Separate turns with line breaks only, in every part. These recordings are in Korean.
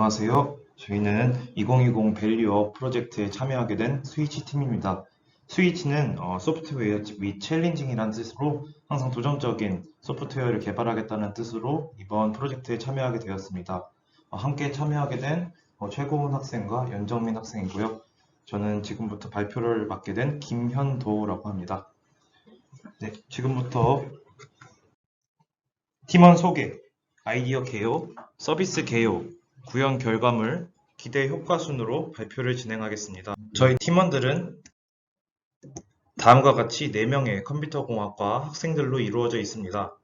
안녕하세요. 저희는 2020 밸류업 프로젝트에 참여하게 된 스위치 팀입니다. 스위치는 소프트웨어 및 챌린징이라는 뜻으로 항상 도전적인 소프트웨어를 개발하겠다는 뜻으로 이번 프로젝트에 참여하게 되었습니다. 함께 참여하게 된 최고은 학생과 연정민 학생이고요. 저는 지금부터 발표를 맡게 된 김현도라고 합니다. 네, 지금부터 팀원 소개, 아이디어 개요, 서비스 개요, 구현 결과물, 기대 효과 순으로 발표를 진행하겠습니다. 저희 팀원들은 다음과 같이 4명의 컴퓨터공학과 학생들로 이루어져 있습니다.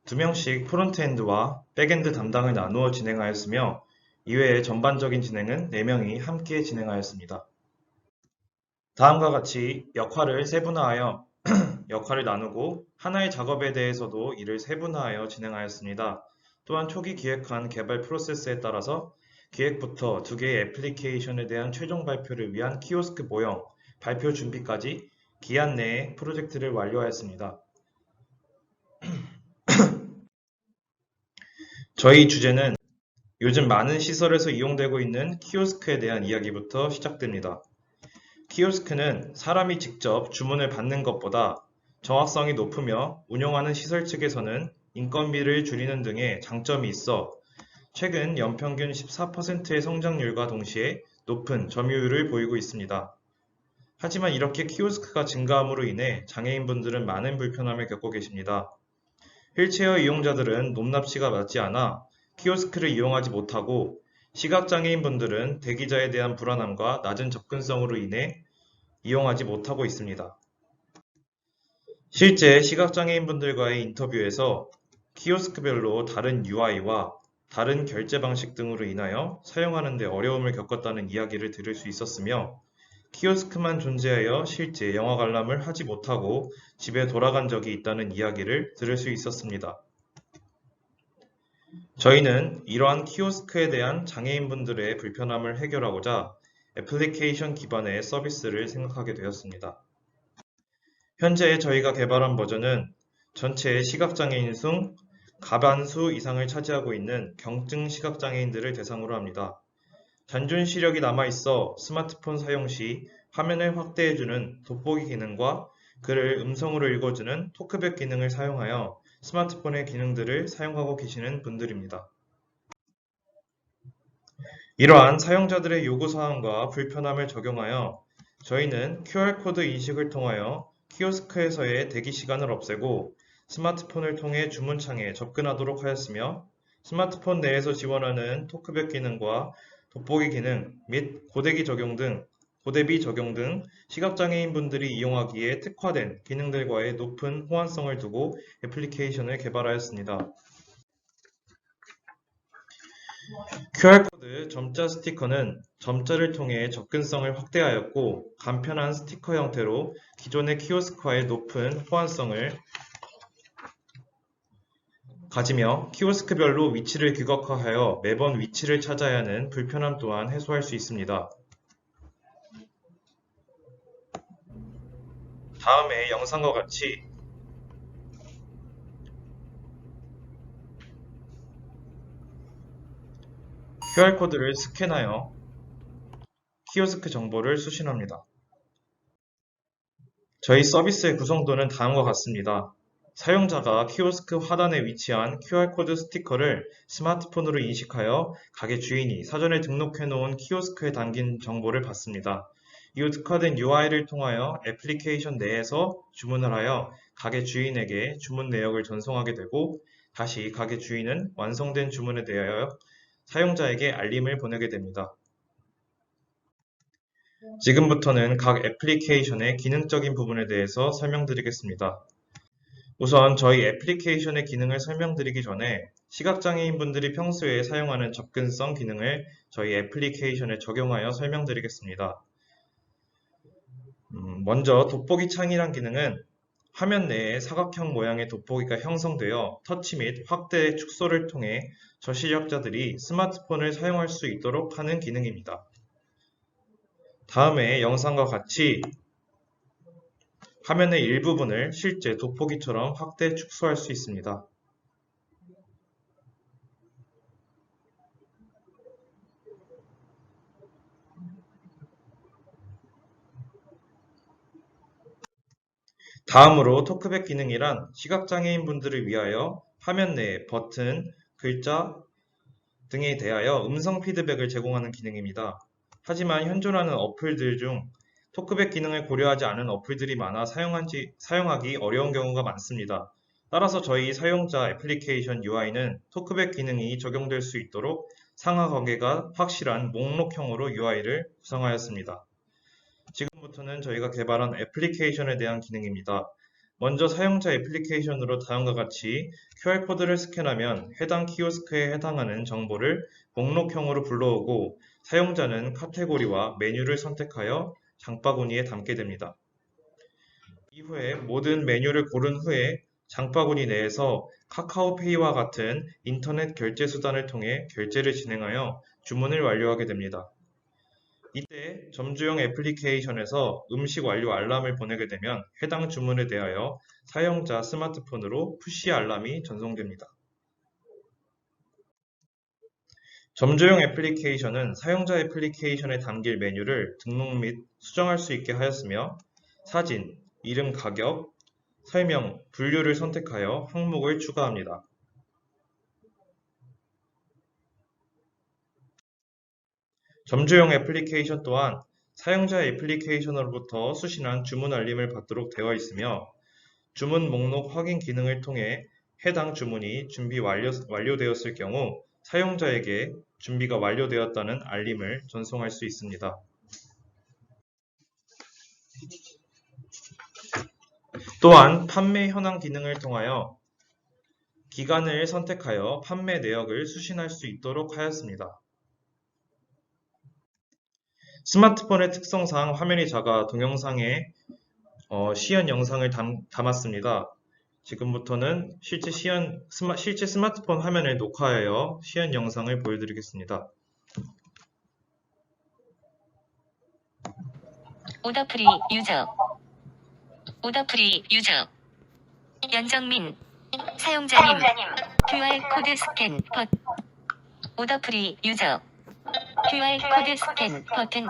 2명씩 프론트엔드와 백엔드 담당을 나누어 진행하였으며 이외의 전반적인 진행은 4명이 함께 진행하였습니다. 다음과 같이 역할을 세분화하여 역할을 나누고 하나의 작업에 대해서도 이를 세분화하여 진행하였습니다. 또한 초기 기획한 개발 프로세스에 따라서 기획부터 2개의 애플리케이션에 대한 최종 발표를 위한 키오스크 모형, 발표 준비까지 기한 내에 프로젝트를 완료하였습니다. 저희 주제는 요즘 많은 시설에서 이용되고 있는 키오스크에 대한 이야기부터 시작됩니다. 키오스크는 사람이 직접 주문을 받는 것보다 정확성이 높으며 운영하는 시설 측에서는 인건비를 줄이는 등의 장점이 있어 최근 연평균 14%의 성장률과 동시에 높은 점유율을 보이고 있습니다. 하지만 이렇게 키오스크가 증가함으로 인해 장애인분들은 많은 불편함을 겪고 계십니다. 휠체어 이용자들은 높납치가 맞지 않아 키오스크를 이용하지 못하고 시각장애인분들은 대기자에 대한 불안함과 낮은 접근성으로 인해 이용하지 못하고 있습니다. 실제 시각장애인분들과의 인터뷰에서 키오스크별로 다른 UI와 다른 결제 방식 등으로 인하여 사용하는 데 어려움을 겪었다는 이야기를 들을 수 있었으며 키오스크만 존재하여 실제 영화 관람을 하지 못하고 집에 돌아간 적이 있다는 이야기를 들을 수 있었습니다. 저희는 이러한 키오스크에 대한 장애인분들의 불편함을 해결하고자 애플리케이션 기반의 서비스를 생각하게 되었습니다. 현재 저희가 개발한 버전은 전체 시각장애인 중 과반수 이상을 차지하고 있는 경증 시각장애인들을 대상으로 합니다. 잔존 시력이 남아있어 스마트폰 사용 시 화면을 확대해주는 돋보기 기능과 글을 음성으로 읽어주는 토크백 기능을 사용하여 스마트폰의 기능들을 사용하고 계시는 분들입니다. 이러한 사용자들의 요구사항과 불편함을 적용하여 저희는 QR코드 인식을 통하여 키오스크에서의 대기 시간을 없애고 스마트폰을 통해 주문창에 접근하도록 하였으며 스마트폰 내에서 지원하는 토크백 기능과 돋보기 기능 및 고대비 적용 등 시각장애인분들이 이용하기에 특화된 기능들과의 높은 호환성을 두고 애플리케이션을 개발하였습니다. QR코드 점자 스티커는 점자를 통해 접근성을 확대하였고 간편한 스티커 형태로 기존의 키오스크와의 높은 호환성을 가지며 키오스크별로 위치를 규격화하여 매번 위치를 찾아야 하는 불편함 또한 해소할 수 있습니다. 다음의 영상과 같이 QR코드를 스캔하여 키오스크 정보를 수신합니다. 저희 서비스의 구성도는 다음과 같습니다. 사용자가 키오스크 하단에 위치한 QR코드 스티커를 스마트폰으로 인식하여 가게 주인이 사전에 등록해 놓은 키오스크에 담긴 정보를 받습니다. 이후 특화된 UI를 통하여 애플리케이션 내에서 주문을 하여 가게 주인에게 주문 내역을 전송하게 되고 다시 가게 주인은 완성된 주문에 대하여 사용자에게 알림을 보내게 됩니다. 지금부터는 각 애플리케이션의 기능적인 부분에 대해서 설명드리겠습니다. 우선 저희 애플리케이션의 기능을 설명드리기 전에 시각장애인분들이 평소에 사용하는 접근성 기능을 저희 애플리케이션에 적용하여 설명드리겠습니다. 먼저 돋보기 창이란 기능은 화면 내에 사각형 모양의 돋보기가 형성되어 터치 및 확대 축소를 통해 저시력자들이 스마트폰을 사용할 수 있도록 하는 기능입니다. 다음의 영상과 같이 화면의 일부분을 실제 돋보기처럼 확대 축소할 수 있습니다. 다음으로 토크백 기능이란 시각장애인분들을 위하여 화면 내 버튼, 글자 등에 대하여 음성 피드백을 제공하는 기능입니다. 하지만 현존하는 어플들 중 토크백 기능을 고려하지 않은 어플들이 많아 사용하기 어려운 경우가 많습니다. 따라서 저희 사용자 애플리케이션 UI는 토크백 기능이 적용될 수 있도록 상하 관계가 확실한 목록형으로 UI를 구성하였습니다. 지금부터는 저희가 개발한 애플리케이션에 대한 기능입니다. 먼저 사용자 애플리케이션으로 다음과 같이 QR코드를 스캔하면 해당 키오스크에 해당하는 정보를 목록형으로 불러오고 사용자는 카테고리와 메뉴를 선택하여 장바구니에 담게 됩니다. 이후에 모든 메뉴를 고른 후에 장바구니 내에서 카카오페이와 같은 인터넷 결제 수단을 통해 결제를 진행하여 주문을 완료하게 됩니다. 이때 점주용 애플리케이션에서 음식 완료 알람을 보내게 되면 해당 주문에 대하여 사용자 스마트폰으로 푸시 알람이 전송됩니다. 점주용 애플리케이션은 사용자 애플리케이션에 담길 메뉴를 등록 및 수정할 수 있게 하였으며 사진, 이름, 가격, 설명, 분류를 선택하여 항목을 추가합니다. 점주용 애플리케이션 또한 사용자 애플리케이션으로부터 수신한 주문 알림을 받도록 되어 있으며 주문 목록 확인 기능을 통해 해당 주문이 준비 완료되었을 경우 사용자에게 준비가 완료되었다는 알림을 전송할 수 있습니다. 또한 판매 현황 기능을 통하여 기간을 선택하여 판매 내역을 수신할 수 있도록 하였습니다. 스마트폰의 특성상 화면이 작아 동영상에 시연 영상을 담았습니다. 지금부터는 실제 스마트폰 화면을 녹화하여 시연 영상을 보여드리겠습니다.
오더프리 유저 연정민 사용자님 QR코드 스캔 버튼 오더프리 유저 QR코드 스캔 버튼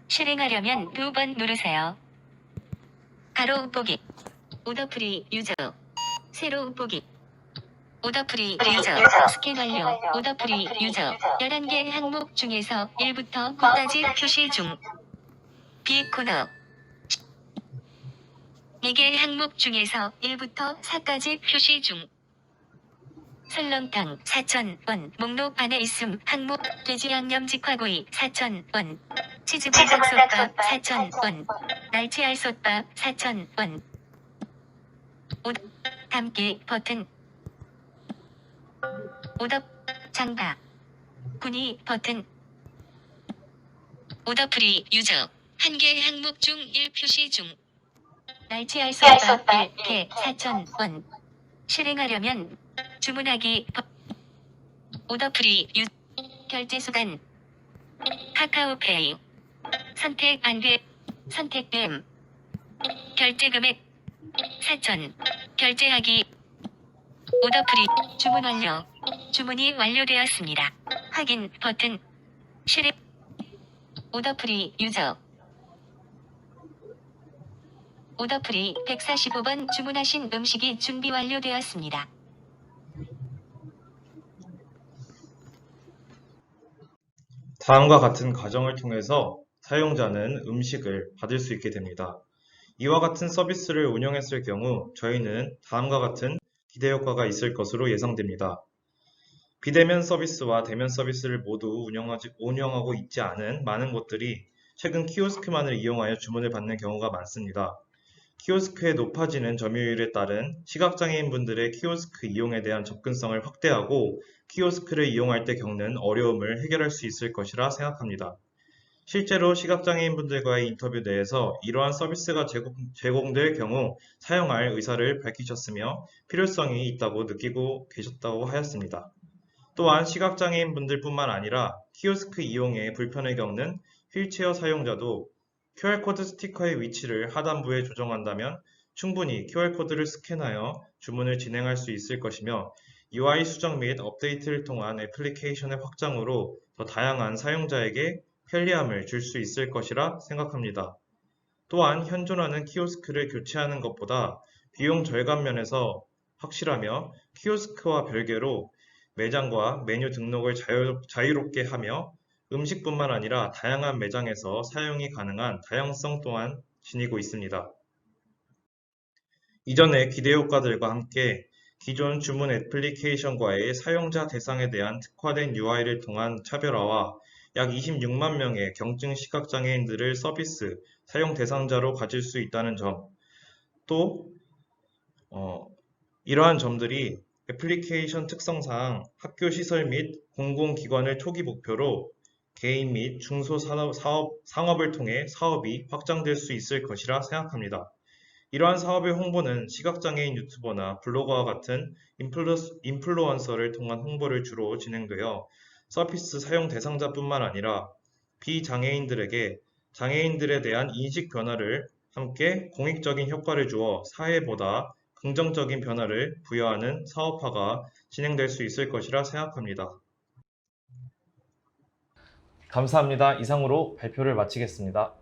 실행하려면 2번 누르세요. 가로 보기 오더프리 유저 세로 보기 오더프리 유저 스캔 완료 오더프리 유저 11개 항목 중에서 1부터 9까지 표시 중 B코너 4개 항목 중에서 1부터 4까지 표시 중 설렁탕 4,000원 목록 안에 있음 항목 돼지 양념 직화구이 4,000원 치즈 불닭솥밥 4,000원 날치 알솥밥 4,000원 담기 버튼 오더 장바 군이 버튼 오더프리 유저 1개 항목 중 1 표시 중 날치 알솥밥 1개 4,000원 실행하려면 주문하기 오더프리 유 결제 수단 카카오페이 선택 안돼 선택됨 결제 금액 4,000 결제하기 오더프리 주문 완료 주문이 완료되었습니다. 확인 버튼 실행 오더프리 유저 오더프리 145번 주문하신 음식이 준비 완료되었습니다.
다음과 같은 과정을 통해서 사용자는 음식을 받을 수 있게 됩니다. 이와 같은 서비스를 운영했을 경우 저희는 다음과 같은 기대 효과가 있을 것으로 예상됩니다. 비대면 서비스와 대면 서비스를 모두 운영하고 있지 않은 많은 곳들이 최근 키오스크만을 이용하여 주문을 받는 경우가 많습니다. 키오스크의 높아지는 점유율에 따른 시각장애인분들의 키오스크 이용에 대한 접근성을 확대하고 키오스크를 이용할 때 겪는 어려움을 해결할 수 있을 것이라 생각합니다. 실제로 시각장애인분들과의 인터뷰 내에서 이러한 서비스가 제공될 경우 사용할 의사를 밝히셨으며 필요성이 있다고 느끼고 계셨다고 하였습니다. 또한 시각장애인분들뿐만 아니라 키오스크 이용에 불편을 겪는 휠체어 사용자도 QR코드 스티커의 위치를 하단부에 조정한다면 충분히 QR코드를 스캔하여 주문을 진행할 수 있을 것이며 UI 수정 및 업데이트를 통한 애플리케이션의 확장으로 더 다양한 사용자에게 편리함을 줄 수 있을 것이라 생각합니다. 또한 현존하는 키오스크를 교체하는 것보다 비용 절감 면에서 확실하며 키오스크와 별개로 매장과 메뉴 등록을 자유롭게 하며 음식뿐만 아니라 다양한 매장에서 사용이 가능한 다양성 또한 지니고 있습니다. 이전의 기대 효과들과 함께 기존 주문 애플리케이션과의 사용자 대상에 대한 특화된 UI를 통한 차별화와 약 26만 명의 경증 시각장애인들을 서비스 사용 대상자로 가질 수 있다는 점, 또 이러한 점들이 애플리케이션 특성상 학교 시설 및 공공기관을 초기 목표로 개인 및 상업을 통해 사업이 확장될 수 있을 것이라 생각합니다. 이러한 사업의 홍보는 시각장애인 유튜버나 블로거와 같은 인플루언서를 통한 홍보를 주로 진행되어 서비스 사용 대상자뿐만 아니라 비장애인들에게 장애인들에 대한 인식 변화를 함께 공익적인 효과를 주어 사회보다 긍정적인 변화를 부여하는 사업화가 진행될 수 있을 것이라 생각합니다. 감사합니다. 이상으로 발표를 마치겠습니다.